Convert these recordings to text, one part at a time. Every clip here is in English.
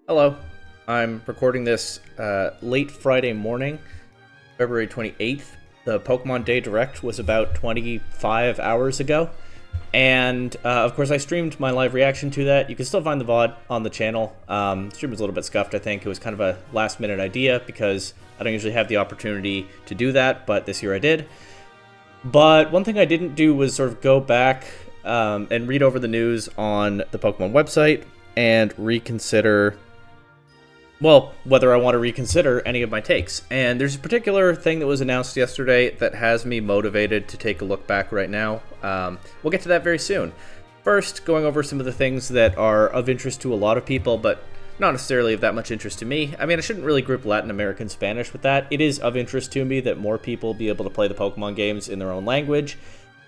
Hello. I'm recording this late Friday morning, February 28th. The Pokemon Day Direct was about 25 hours ago. And, of course, I streamed my live reaction to that. You can still find the VOD on the channel. The stream was a little bit scuffed, I think. It was kind of a last-minute idea because I don't usually have the opportunity to do that, but this year I did. But one thing I didn't do was sort of go back and read over the news on the Pokemon website and reconsider, well, whether I want to reconsider any of my takes. And there's a particular thing that was announced yesterday that has me motivated to take a look back right now. We'll get to that very soon. First, going over some of the things that are of interest to a lot of people, but not necessarily of that much interest to me. I mean, I shouldn't really group Latin American Spanish with that. It is of interest to me that more people be able to play the Pokemon games in their own language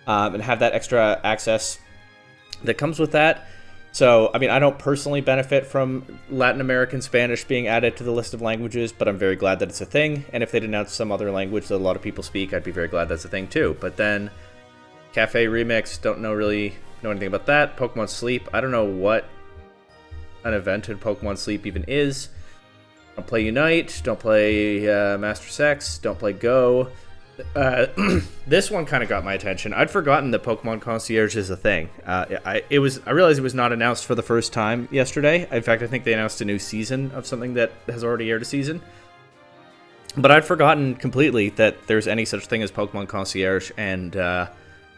and have that extra access that comes with that. So, I mean, I don't personally benefit from Latin American Spanish being added to the list of languages, but I'm very glad that it's a thing. And if they'd announced some other language that a lot of people speak, I'd be very glad that's a thing too. But then, Cafe Remix, don't really know anything about that. Pokemon Sleep, I don't know what an event in Pokemon Sleep even is. Don't play Unite, don't play Master Sex, don't play Go. This one kind of got my attention. I'd forgotten that Pokemon Concierge is a thing. I realized it was not announced for the first time yesterday. In fact, I think they announced a new season of something that has already aired a season. But I'd forgotten completely that there's any such thing as Pokemon Concierge, and I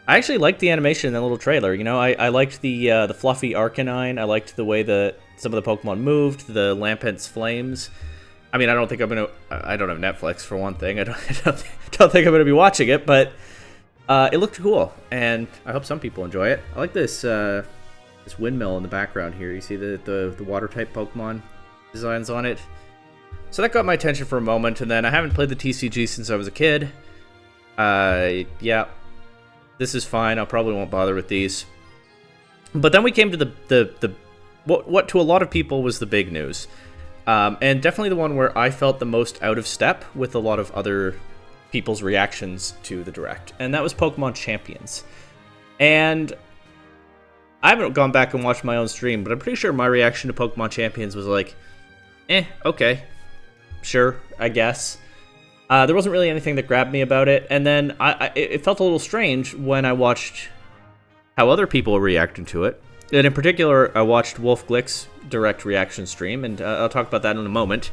actually liked the animation in that little trailer. You know, I liked the fluffy Arcanine. I liked the way that some of the Pokemon moved, the Lampent's flames. I mean, I don't have Netflix for one thing. I don't think I'm gonna be watching it, but it looked cool, and I hope some people enjoy it. I like this this windmill in the background here. You see the water type Pokemon designs on it. So that got my attention for a moment, and then I haven't played the TCG since I was a kid. Yeah, this is fine. I probably won't bother with these. But then we came to the what to a lot of people was the big news. And definitely the one where I felt the most out of step with a lot of other people's reactions to the Direct. And that was Pokemon Champions. And I haven't gone back and watched my own stream, but I'm pretty sure my reaction to Pokemon Champions was like, okay, sure, I guess. There wasn't really anything that grabbed me about it. And then it felt a little strange when I watched how other people were reacting to it. And in particular, I watched Wolf Glick's Direct reaction stream, and I'll talk about that in a moment.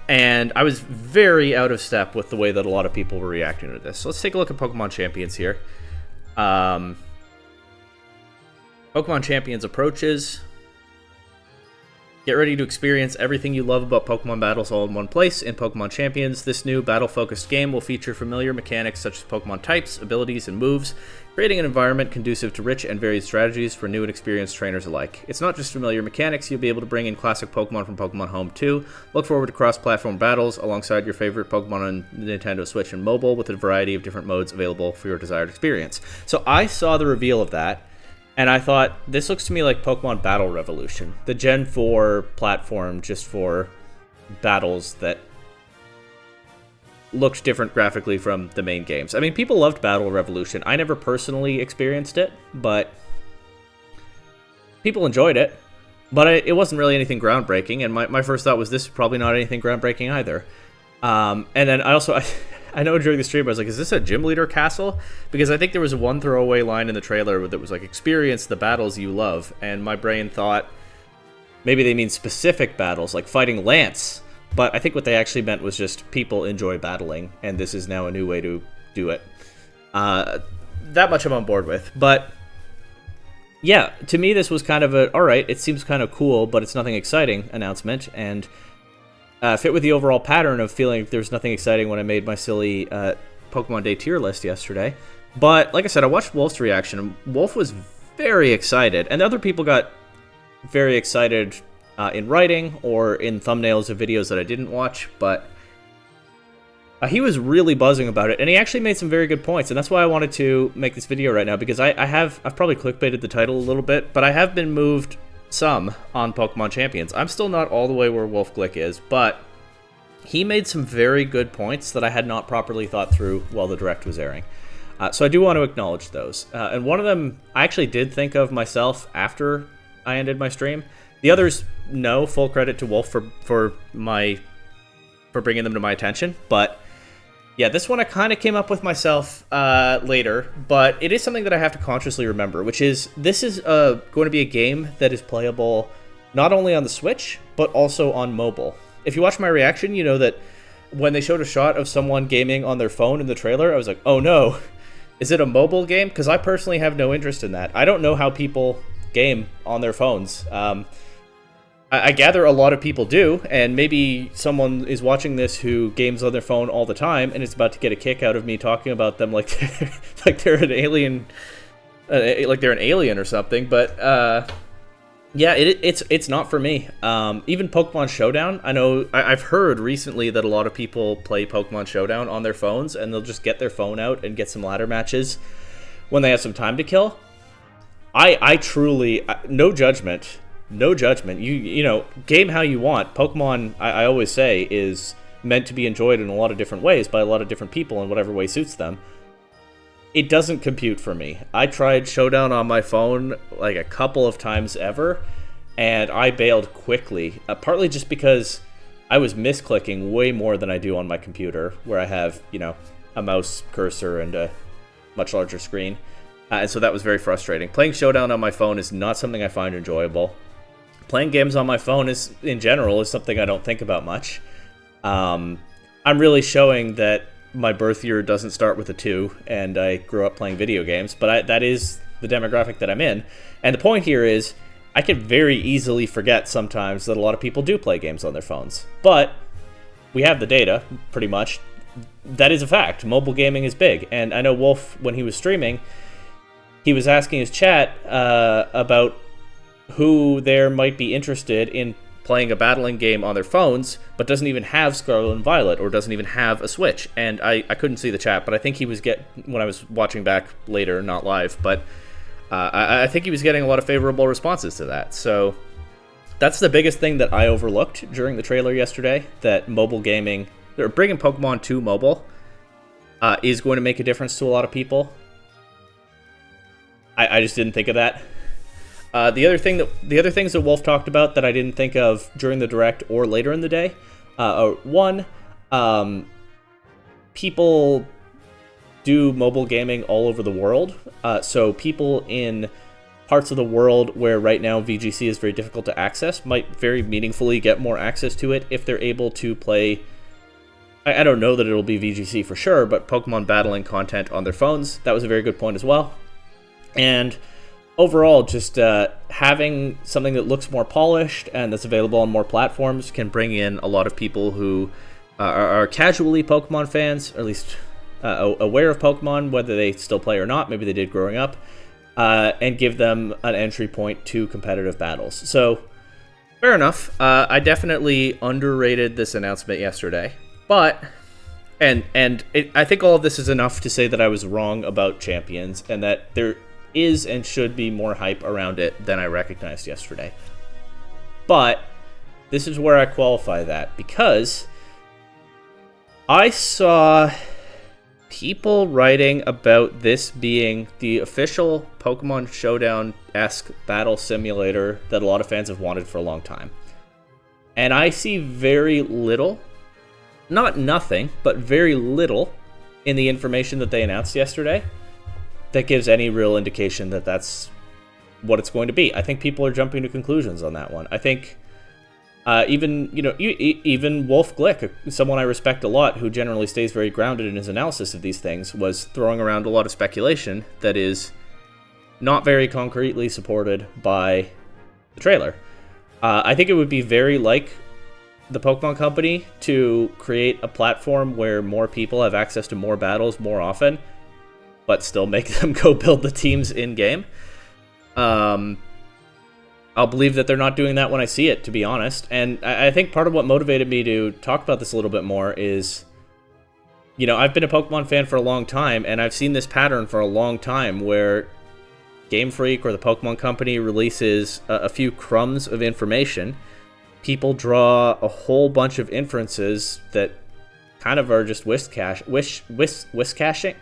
And I was very out of step with the way that a lot of people were reacting to this. So let's take a look at Pokemon Champions here. Pokemon Champions approaches. Get ready to experience everything you love about Pokemon battles all in one place in Pokemon Champions. This new battle-focused game will feature familiar mechanics such as Pokemon types, abilities, and moves, creating an environment conducive to rich and varied strategies for new and experienced trainers alike. It's not just familiar mechanics, you'll be able to bring in classic Pokemon from Pokemon Home too. Look forward to cross-platform battles alongside your favorite Pokemon on Nintendo Switch and mobile with a variety of different modes available for your desired experience. So I saw the reveal of that, and I thought, this looks to me like Pokemon Battle Revolution, the Gen 4 platform just for battles that looked different graphically from the main games. I mean, people loved Battle Revolution. I never personally experienced it, but people enjoyed it. But it wasn't really anything groundbreaking, and my first thought was this is probably not anything groundbreaking either. And then I know during the stream I was like, is this a gym leader castle? Because I think there was one throwaway line in the trailer that was like, experience the battles you love. And my brain thought maybe they mean specific battles, like fighting Lance. But I think what they actually meant was just people enjoy battling, and this is now a new way to do it. That much I'm on board with. But yeah, to me this was kind of a, alright, it seems kind of cool, but it's nothing exciting announcement. And fit with the overall pattern of feeling like there's nothing exciting when I made my silly Pokemon Day tier list yesterday. But like I said, I watched Wolf's reaction, and Wolf was very excited, and other people got very excited in writing or in thumbnails of videos that I didn't watch, but he was really buzzing about it, and he actually made some very good points, and that's why I wanted to make this video right now, because I've probably clickbaited the title a little bit, but I have been moved some on Pokemon Champions. I'm still not all the way where Wolf Glick is, but he made some very good points that I had not properly thought through while the Direct was airing. So I do want to acknowledge those. And one of them I actually did think of myself after I ended my stream. The others no, full credit to Wolf for bringing them to my attention, but yeah, this one I kind of came up with myself later, but it is something that I have to consciously remember, which is this is going to be a game that is playable not only on the Switch, but also on mobile. If you watch my reaction, you know that when they showed a shot of someone gaming on their phone in the trailer, I was like, oh no, is it a mobile game? Because I personally have no interest in that. I don't know how people game on their phones. I gather a lot of people do, and maybe someone is watching this who games on their phone all the time and is about to get a kick out of me talking about them like they're an alien, like they're an alien or something. But yeah, it's not for me. Even Pokemon Showdown, I know I've heard recently that a lot of people play Pokemon Showdown on their phones, and they'll just get their phone out and get some ladder matches when they have some time to kill. I truly, no judgment. No judgment. You know, game how you want. Pokemon, I always say, is meant to be enjoyed in a lot of different ways by a lot of different people in whatever way suits them. It doesn't compute for me. I tried Showdown on my phone like a couple of times ever, and I bailed quickly. Partly just because I was misclicking way more than I do on my computer, where I have, you know, a mouse cursor and a much larger screen. And so that was very frustrating. Playing Showdown on my phone is not something I find enjoyable. Playing games on my phone is, in general, is something I don't think about much. I'm really showing that my birth year doesn't start with a 2, and I grew up playing video games, but that is the demographic that I'm in. And the point here is, I can very easily forget sometimes that a lot of people do play games on their phones. But we have the data, pretty much. That is a fact. Mobile gaming is big. And I know Wolf, when he was streaming, he was asking his chat about who there might be interested in playing a battling game on their phones, but doesn't even have Scarlet and Violet, or doesn't even have a Switch. And I couldn't see the chat, but I think he was when I was watching back later, not live, but I think he was getting a lot of favorable responses to that. So that's the biggest thing that I overlooked during the trailer yesterday, that mobile gaming, or bringing Pokemon to mobile, is going to make a difference to a lot of people. I just didn't think of that. The other things that Wolf talked about that I didn't think of during the Direct or later in the day, one, people do mobile gaming all over the world. So people in parts of the world where right now VGC is very difficult to access might very meaningfully get more access to it if they're able to play. I don't know that it'll be VGC for sure, but Pokemon battling content on their phones. That was a very good point as well. And overall, just having something that looks more polished and that's available on more platforms can bring in a lot of people who are casually Pokemon fans, or at least aware of Pokemon, whether they still play or not. Maybe they did growing up, and give them an entry point to competitive battles. So, fair enough. I definitely underrated this announcement yesterday, but I think all of this is enough to say that I was wrong about Champions, and that there is and should be more hype around it than I recognized yesterday. But this is where I qualify that, because I saw people writing about this being the official Pokemon Showdown-esque battle simulator that a lot of fans have wanted for a long time. And I see very little, not nothing, but very little in the information that they announced yesterday that gives any real indication that that's what it's going to be. I think people are jumping to conclusions on that one. I think even Wolf Glick, someone I respect a lot, who generally stays very grounded in his analysis of these things, was throwing around a lot of speculation that is not very concretely supported by the trailer. I think it would be very like the Pokemon Company to create a platform where more people have access to more battles more often, but still make them go build the teams in-game. I'll believe that they're not doing that when I see it, to be honest. And I think part of what motivated me to talk about this a little bit more is, you know, I've been a Pokemon fan for a long time, and I've seen this pattern for a long time where Game Freak or the Pokemon Company releases a few crumbs of information. People draw a whole bunch of inferences that kind of are just wish casting.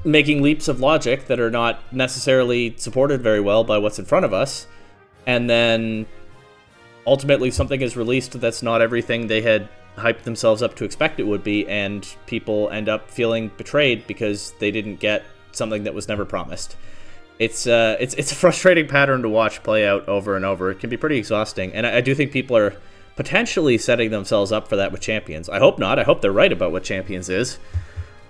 making leaps of logic that are not necessarily supported very well by what's in front of us, and then ultimately something is released that's not everything they had hyped themselves up to expect it would be, and people end up feeling betrayed because they didn't get something that was never promised. It's a frustrating pattern to watch play out over and over. It can be pretty exhausting, and I do think people are potentially setting themselves up for that with Champions. I hope not. I hope they're right about what Champions is.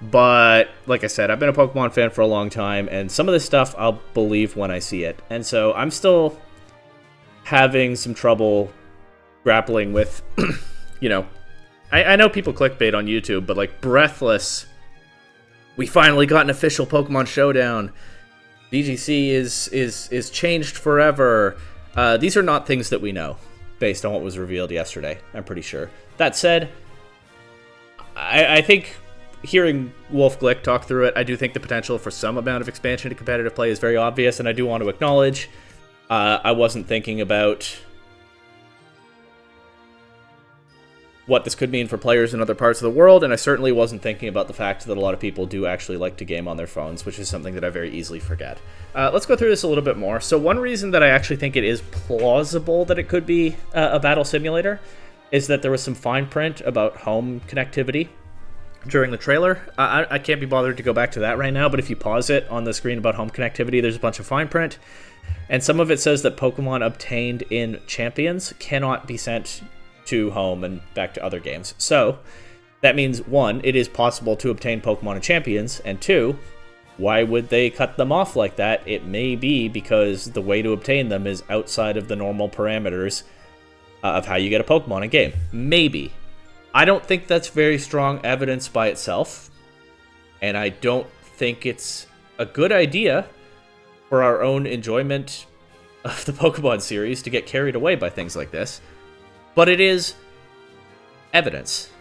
But like I said, I've been a Pokemon fan for a long time, and some of this stuff I'll believe when I see it. And so I'm still having some trouble grappling with, I know people clickbait on YouTube, but like Breathless, we finally got an official Pokemon Showdown. VGC is changed forever. These are not things that we know based on what was revealed yesterday, I'm pretty sure. That said, I think hearing Wolf Glick talk through it, I do think the potential for some amount of expansion to competitive play is very obvious, and I do want to acknowledge I wasn't thinking about what this could mean for players in other parts of the world, and I certainly wasn't thinking about the fact that a lot of people do actually like to game on their phones, which is something that I very easily forget. Let's go through this a little bit more. So one reason that I actually think it is plausible that it could be a battle simulator is that there was some fine print about home connectivity during the trailer. I can't be bothered to go back to that right now, but if you pause it on the screen about home connectivity, there's a bunch of fine print, and some of it says that Pokemon obtained in Champions cannot be sent to home and back to other games. So that means, one, it is possible to obtain Pokemon in Champions, and two, why would they cut them off like that? It may be because the way to obtain them is outside of the normal parameters of how you get a Pokemon in game. Maybe. I don't think that's very strong evidence by itself, and I don't think it's a good idea for our own enjoyment of the Pokemon series to get carried away by things like this. But it is evidence.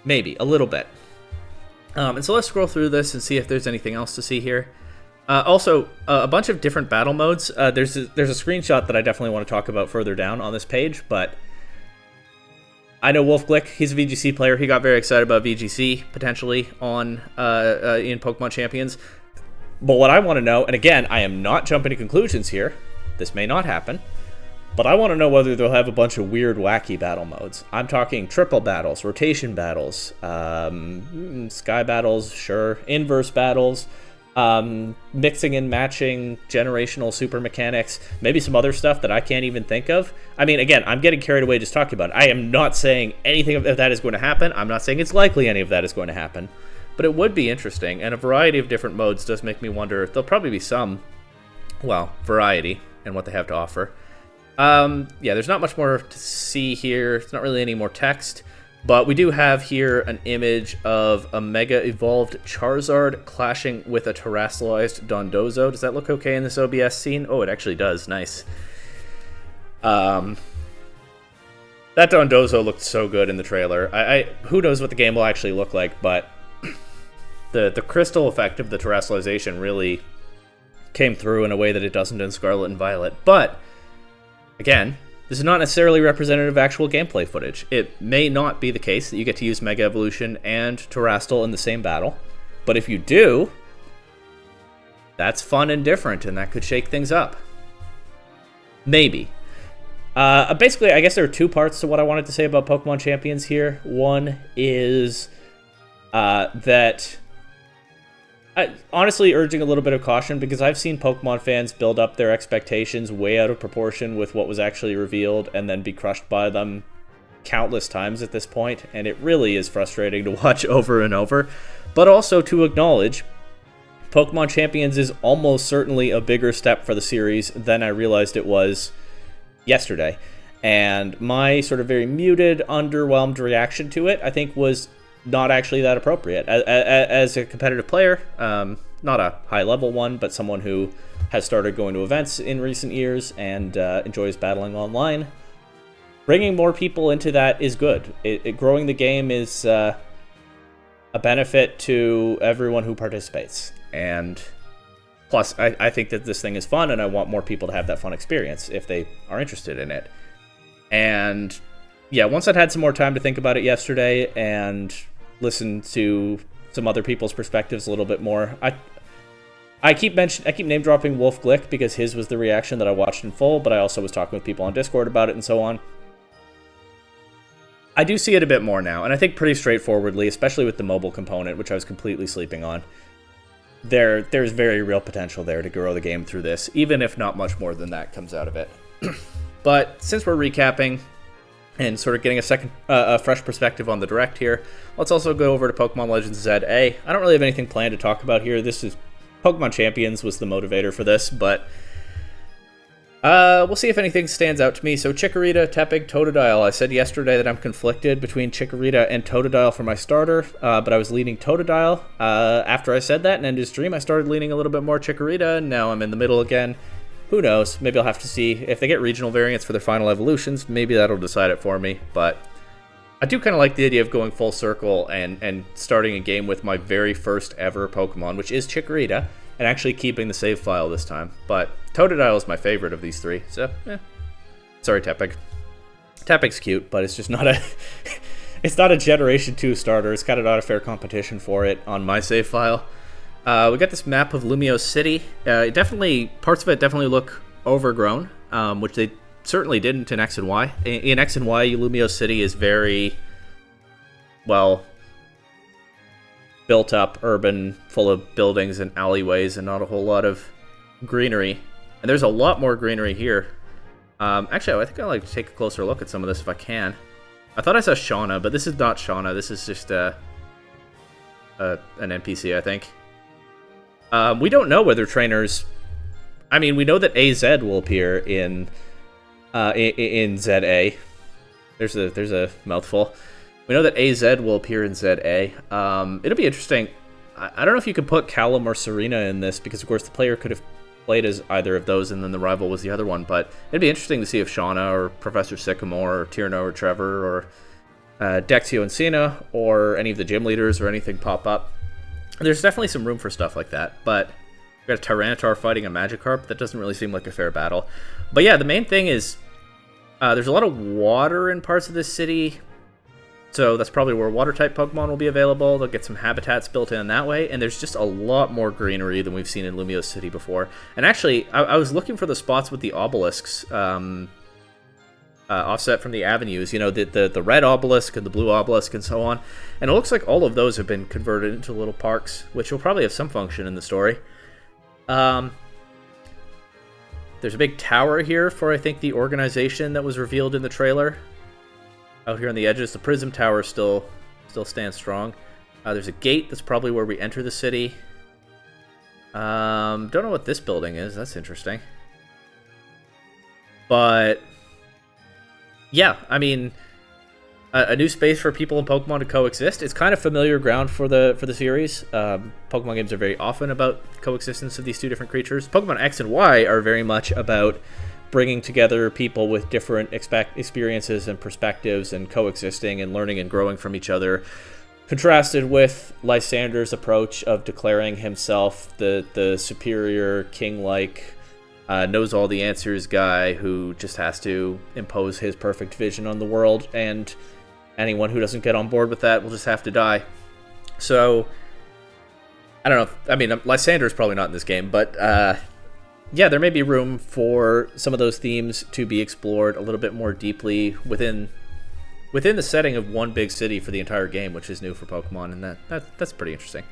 Maybe, a little bit. And so let's scroll through this and see if there's anything else to see here. Also, a bunch of different battle modes. There's a screenshot that I definitely want to talk about further down on this page, but I know Wolf Glick, he's a VGC player. He got very excited about VGC, potentially, in Pokemon Champions. But what I want to know, and again, I am not jumping to conclusions here. This may not happen. But I want to know whether they'll have a bunch of weird, wacky battle modes. I'm talking triple battles, rotation battles, sky battles, sure, inverse battles, mixing and matching generational super mechanics, maybe some other stuff that I can't even think of. I mean, again, I'm getting carried away just talking about it. I am not saying anything of that is going to happen. I'm not saying it's likely any of that is going to happen. But it would be interesting, and a variety of different modes does make me wonder. There'll probably be some, variety in what they have to offer. There's not much more to see here. It's not really any more text, but we do have here an image of a Mega Evolved Charizard clashing with a Terastallized Dondozo. Does that look okay in this OBS scene? Oh, it actually does. Nice. That Dondozo looked so good in the trailer. Who knows what the game will actually look like, but the crystal effect of the Terastallization really came through in a way that it doesn't in Scarlet and Violet. But again, this is not necessarily representative of actual gameplay footage. It may not be the case that you get to use Mega Evolution and Terastal in the same battle, but if you do, that's fun and different, and that could shake things up. Maybe. Basically, I guess there are two parts to what I wanted to say about Pokemon Champions here. One is that honestly urging a little bit of caution, because I've seen Pokemon fans build up their expectations way out of proportion with what was actually revealed and then be crushed by them countless times at this point, and it really is frustrating to watch over and over. But also to acknowledge, Pokemon Champions is almost certainly a bigger step for the series than I realized it was yesterday. And my sort of very muted, underwhelmed reaction to it, I think, was not actually that appropriate. As a competitive player, not a high-level one, but someone who has started going to events in recent years and enjoys battling online, bringing more people into that is good. Growing the game is a benefit to everyone who participates. And plus, I think that this thing is fun, and I want more people to have that fun experience if they are interested in it. And yeah, once I'd had some more time to think about it yesterday and listen to some other people's perspectives a little bit more, I keep name dropping Wolf Glick because his was the reaction that I watched in full, but I also was talking with people on Discord about it and so on. I do see it a bit more now, and I think pretty straightforwardly, especially with the mobile component, which I was completely sleeping on. There's very real potential there to grow the game through this, even if not much more than that comes out of it. But since we're recapping and sort of getting a fresh perspective on the Direct here, let's also go over to Pokemon Legends ZA. I don't really have anything planned to talk about here. This is Pokemon Champions was the motivator for this, but we'll see if anything stands out to me. So Chikorita, Tepig, Totodile. I said yesterday that I'm conflicted between Chikorita and Totodile for my starter, but I was leaning Totodile. After I said that and ended stream, I started leaning a little bit more Chikorita, and now I'm in the middle again. Who knows? Maybe I'll have to see. If they get regional variants for their final evolutions, maybe that'll decide it for me, but I do kind of like the idea of going full circle and starting a game with my very first ever Pokemon, which is Chikorita, and actually keeping the save file this time. But Totodile is my favorite of these three, so sorry, Tepig. Tepig's cute, but it's just not a it's not a Generation 2 starter. It's kind of not a fair competition for it on my save file. We got this map of Lumiose City. Parts of it definitely look overgrown, which they certainly didn't in X and Y. In X and Y, Lumiose City is very, well, built up, urban, full of buildings and alleyways and not a whole lot of greenery. And there's a lot more greenery here. Actually, I think I'd like to take a closer look at some of this if I can. I thought I saw Shauna, but this is not Shauna. This is just an NPC, I think. We don't know whether trainers... I mean, we know that AZ will appear in ZA. There's a mouthful. We know that AZ will appear in ZA. It'll be interesting. I don't know if you could put Callum or Serena in this, because of course the player could have played as either of those and then the rival was the other one, but it'd be interesting to see if Shauna or Professor Sycamore or Tierno or Trevor or Dexio and Cena or any of the gym leaders or anything pop up. There's definitely some room for stuff like that, but we got a Tyranitar fighting a Magikarp. That doesn't really seem like a fair battle. But yeah, the main thing is there's a lot of water in parts of this city, so that's probably where water-type Pokemon will be available. They'll get some habitats built in that way, and there's just a lot more greenery than we've seen in Lumiose City before. And actually, I was looking for the spots with the obelisks offset from the avenues, you know, the red obelisk and the blue obelisk and so on. And it looks like all of those have been converted into little parks, which will probably have some function in the story. There's a big tower here for, I think, the organization that was revealed in the trailer. Out here on the edges, the Prism Tower still stands strong. There's a gate that's probably where we enter the city. Don't know what this building is. That's interesting. But yeah, I mean, a new space for people and Pokemon to coexist. It's kind of familiar ground for the series. Pokemon games are very often about coexistence of these two different creatures. Pokemon X and Y are very much about bringing together people with different experiences and perspectives and coexisting and learning and growing from each other, contrasted with Lysander's approach of declaring himself the superior, king-like, knows all the answers guy who just has to impose his perfect vision on the world, and anyone who doesn't get on board with that will just have to die. So, I don't know. I mean, Lysander's probably not in this game, but yeah, there may be room for some of those themes to be explored a little bit more deeply within the setting of one big city for the entire game, which is new for Pokemon, and that's pretty interesting.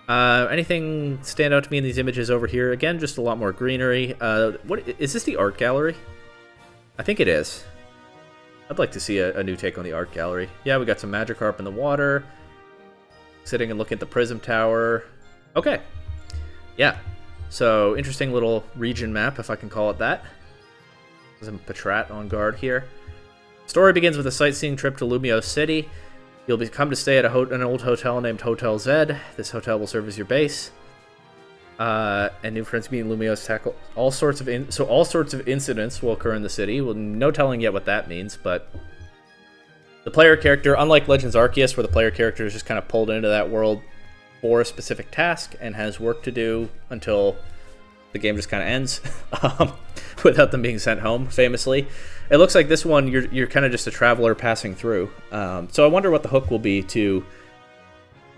Anything stand out to me in these images over here? Again, just a lot more greenery. What is this, the art gallery? I think it is. I'd like to see a new take on the art gallery. Yeah, we got some Magikarp in the water, sitting and looking at the Prism Tower. Okay. Yeah. So, interesting little region map, if I can call it that. Some Patrat on guard here. Story begins with a sightseeing trip to Lumiose City. You'll come to stay at an old hotel named Hotel Z. This hotel will serve as your base. And new friends meet in Lumiose tackle all sorts of incidents will occur in the city. Well, no telling yet what that means, but the player character, unlike Legends Arceus, where the player character is just kind of pulled into that world for a specific task and has work to do until the game just kind of ends without them being sent home, famously. It looks like this one, you're kind of just a traveler passing through. So I wonder what the hook will be to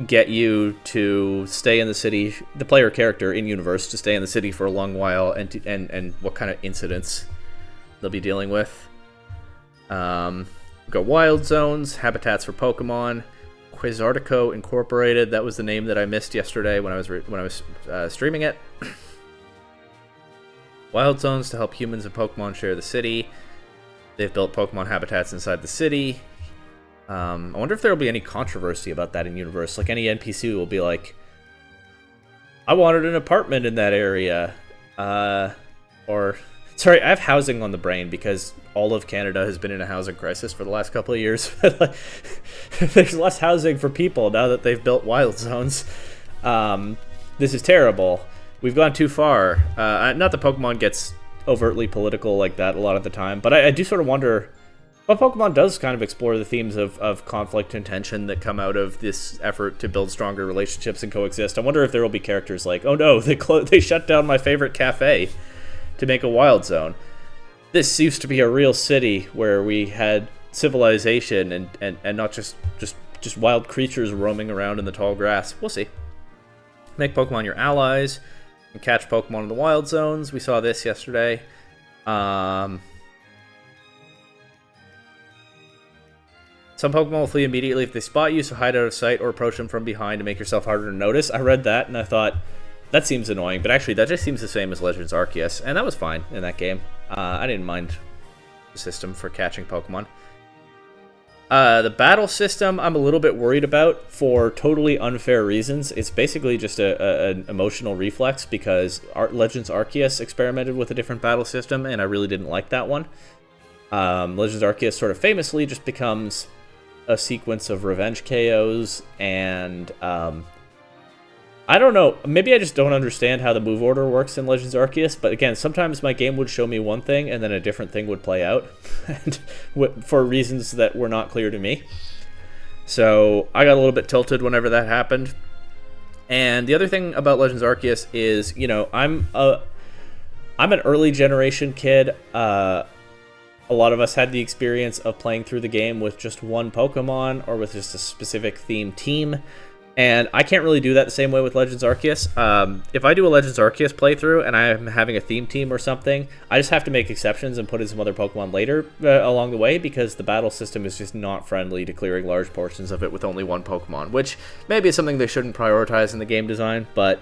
get you to stay in the city, the player character in universe to stay in the city for a long while, and what kind of incidents they'll be dealing with. We've got wild zones, habitats for Pokemon, Quizartico Incorporated. That was the name that I missed yesterday when I was streaming it. Wild zones to help humans and Pokemon share the city. They've built Pokemon habitats inside the city. I wonder if there will be any controversy about that in universe. Like, any NPC will be like, I wanted an apartment in that area. Or, sorry, I have housing on the brain because all of Canada has been in a housing crisis for the last couple of years. There's less housing for people now that they've built wild zones. This is terrible. We've gone too far. Not that Pokemon gets overtly political like that a lot of the time, but I do sort of wonder. Well, Pokemon does kind of explore the themes of conflict and tension that come out of this effort to build stronger relationships and coexist. I wonder if there will be characters like, oh no, they shut down my favorite cafe to make a wild zone. This used to be a real city where we had civilization and not just wild creatures roaming around in the tall grass. We'll see. Make Pokemon your allies and catch Pokemon in the wild zones. We saw this yesterday. Some Pokemon will flee immediately if they spot you, so hide out of sight or approach them from behind to make yourself harder to notice. I read that and I thought, that seems annoying, but actually that just seems the same as Legends Arceus, and that was fine in that game. I didn't mind the system for catching Pokemon. The battle system I'm a little bit worried about for totally unfair reasons. It's basically just an emotional reflex because Legends Arceus experimented with a different battle system, and I really didn't like that one. Legends Arceus sort of famously just becomes a sequence of revenge KOs, and I don't know, maybe I just don't understand how the move order works in Legends Arceus, but again, sometimes my game would show me one thing and then a different thing would play out and for reasons that were not clear to me. So I got a little bit tilted whenever that happened. And the other thing about Legends Arceus is, you know, I'm an early generation kid. A lot of us had the experience of playing through the game with just one Pokemon or with just a specific themed team. And I can't really do that the same way with Legends Arceus. If I do a Legends Arceus playthrough and I'm having a theme team or something, I just have to make exceptions and put in some other Pokemon later along the way because the battle system is just not friendly to clearing large portions of it with only one Pokemon, which maybe is something they shouldn't prioritize in the game design, but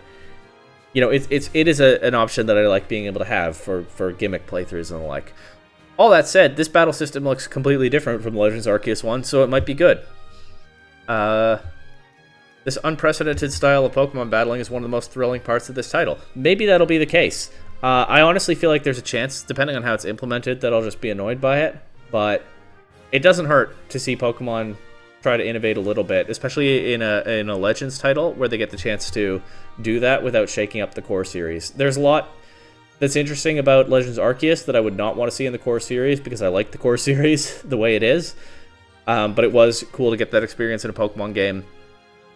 you know, it is an option that I like being able to have for gimmick playthroughs and the like. All that said, this battle system looks completely different from Legends Arceus 1, so it might be good. This unprecedented style of Pokemon battling is one of the most thrilling parts of this title. Maybe that'll be the case. I honestly feel like there's a chance, depending on how it's implemented, that I'll just be annoyed by it. But it doesn't hurt to see Pokemon try to innovate a little bit, especially in a Legends title where they get the chance to do that without shaking up the core series. There's a lot that's interesting about Legends Arceus that I would not want to see in the core series because I like the core series the way it is. But it was cool to get that experience in a Pokemon game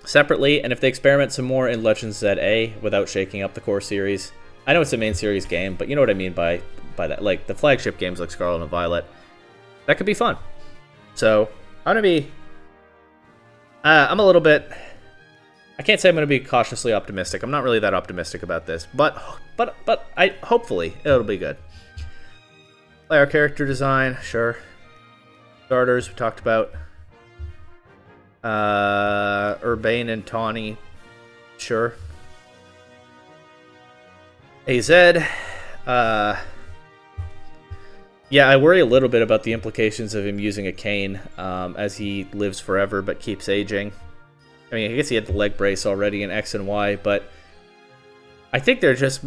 separately, and if they experiment some more in Legends ZA without shaking up the core series. I know it's a main series game, but you know what I mean by that. Like the flagship games like Scarlet and Violet, that could be fun. So I'm a little bit, I can't say I'm gonna be cautiously optimistic. I'm not really that optimistic about this, but hopefully it'll be good. Player character design, sure. Starters we talked about. Urbane and Tawny, sure. AZ, yeah, I worry a little bit about the implications of him using a cane as he lives forever but keeps aging. I mean, I guess he had the leg brace already in X and Y, but I think they're just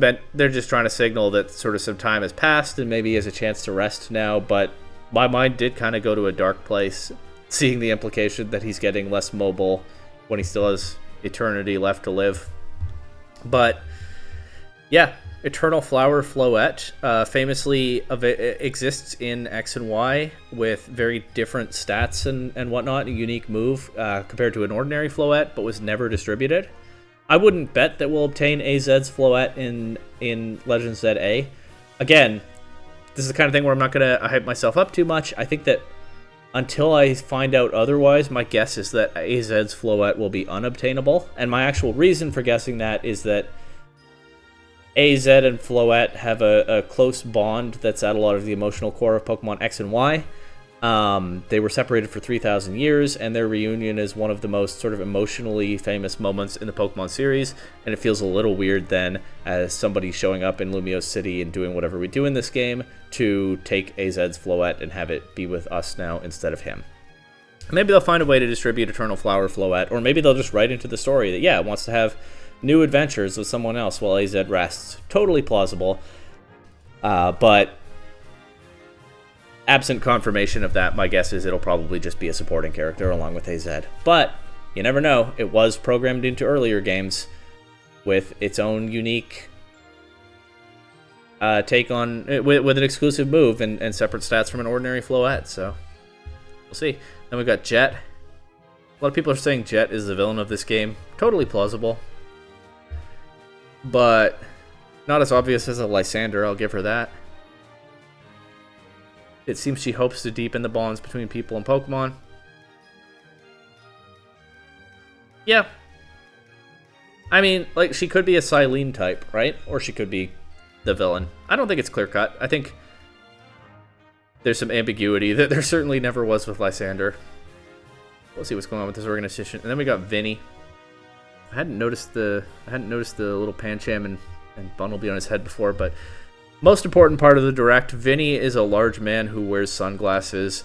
trying to signal that sort of some time has passed and maybe he has a chance to rest now, but my mind did kind of go to a dark place seeing the implication that he's getting less mobile when he still has eternity left to live. But yeah, Eternal Flower Floette famously exists in X and Y with very different stats and whatnot, a unique move compared to an ordinary Floette, but was never distributed. I wouldn't bet that we'll obtain AZ's Floette in Legends ZA. Again, this is the kind of thing where I'm not going to hype myself up too much. I think that Until I find out otherwise, my guess is that AZ's Floette will be unobtainable. And my actual reason for guessing that is that AZ and Floette have a close bond that's at a lot of the emotional core of Pokemon X and Y. They were separated for 3,000 years, and their reunion is one of the most sort of emotionally famous moments in the Pokemon series, and it feels a little weird then, as somebody showing up in Lumiose City and doing whatever we do in this game, to take AZ's Floette and have it be with us now instead of him. Maybe they'll find a way to distribute Eternal Flower Floette, or maybe they'll just write into the story that, yeah, it wants to have new adventures with someone else while AZ rests. Totally plausible, but absent confirmation of that, my guess is it'll probably just be a supporting character along with AZ. But you never know. It was programmed into earlier games with its own unique take on with an exclusive move and separate stats from an ordinary Floette. So we'll see. Then we got Jet. A lot of people are saying Jet is the villain of this game. Totally plausible, but not as obvious as a Lysander. I'll give her that. It seems she hopes to deepen the bonds between people and Pokemon. Yeah. I mean, like, she could be a Silene type, right? Or she could be the villain. I don't think it's clear-cut. I think there's some ambiguity that there certainly never was with Lysander. We'll see what's going on with this organization. And then we got Vinny. I hadn't noticed the little Pancham and Bunnelby on his head before, but most important part of the direct, Vinny is a large man who wears sunglasses